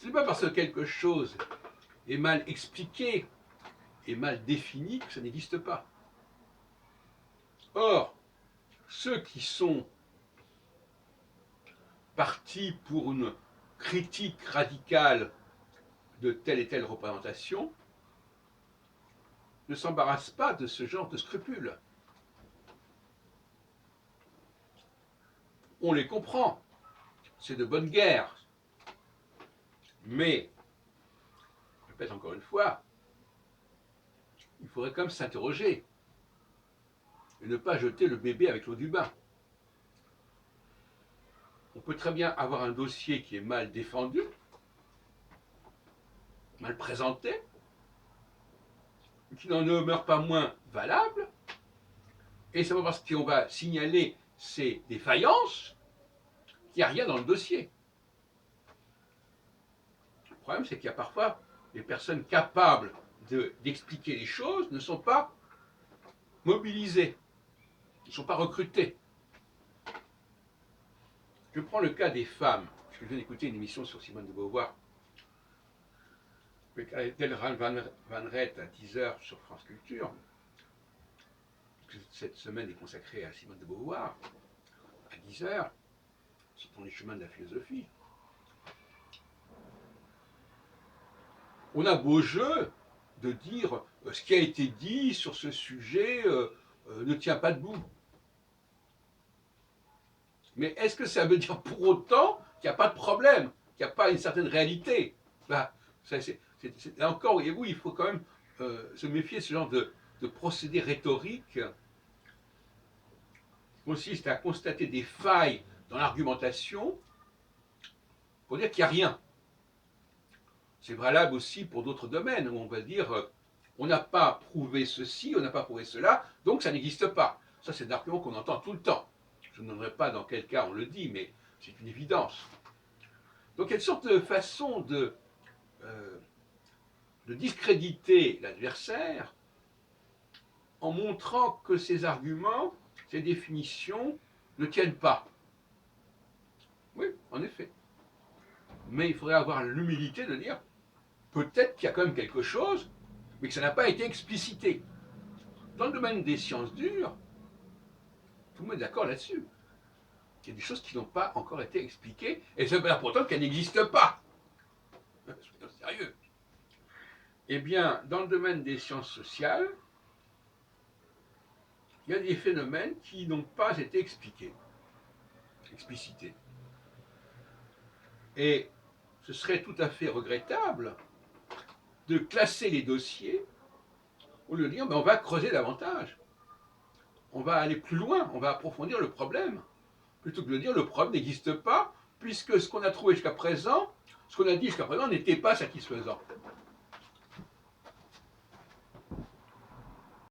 Ce n'est pas parce que quelque chose est mal expliqué et mal défini que ça n'existe pas. Or, ceux qui sont partis pour une critique radicale de telle et telle représentation ne s'embarrassent pas de ce genre de scrupules. On les comprend, c'est de bonne guerre. Mais, je répète encore une fois, il faudrait quand même s'interroger et ne pas jeter le bébé avec l'eau du bain. On peut très bien avoir un dossier qui est mal défendu, mal présenté, qui n'en demeure pas moins valable, et c'est pas parce qu'on va signaler ces défaillances qu'il n'y a rien dans le dossier. Le problème, c'est qu'il y a parfois des personnes capables d'expliquer les choses ne sont pas mobilisées, ne sont pas recrutées. Je prends le cas des femmes, parce que je viens d'écouter une émission sur Simone de Beauvoir, avec Adèle Van Rett à 10h sur France Culture. Cette semaine est consacrée à Simone de Beauvoir, à 10h, dans les chemins de la philosophie. On a beau jeu de dire ce qui a été dit sur ce sujet ne tient pas debout. Mais est-ce que ça veut dire pour autant qu'il n'y a pas de problème, qu'il n'y a pas une certaine réalité? Là encore, voyez-vous, il faut quand même se méfier de ce genre de procédé rhétorique qui consiste à constater des failles dans l'argumentation pour dire qu'il n'y a rien. C'est valable aussi pour d'autres domaines où on va dire on n'a pas prouvé ceci, on n'a pas prouvé cela, donc ça n'existe pas. Ça, c'est un argument qu'on entend tout le temps. Je ne donnerai pas dans quel cas on le dit, mais c'est une évidence. Donc il y a une sorte de façon de discréditer l'adversaire en montrant que ses arguments, ses définitions ne tiennent pas. Oui, en effet. Mais il faudrait avoir l'humilité de dire peut-être qu'il y a quand même quelque chose, mais que ça n'a pas été explicité. Dans le domaine des sciences dures, tout le monde est d'accord là-dessus. Il y a des choses qui n'ont pas encore été expliquées, et ça veut dire pourtant qu'elles n'existent pas. Soyons sérieux. Eh bien, dans le domaine des sciences sociales, il y a des phénomènes qui n'ont pas été expliqués, explicités. Et ce serait tout à fait regrettable de classer les dossiers au lieu de dire on va creuser davantage, on va aller plus loin, on va approfondir le problème, plutôt que de dire le problème n'existe pas, puisque ce qu'on a trouvé jusqu'à présent, ce qu'on a dit jusqu'à présent n'était pas satisfaisant.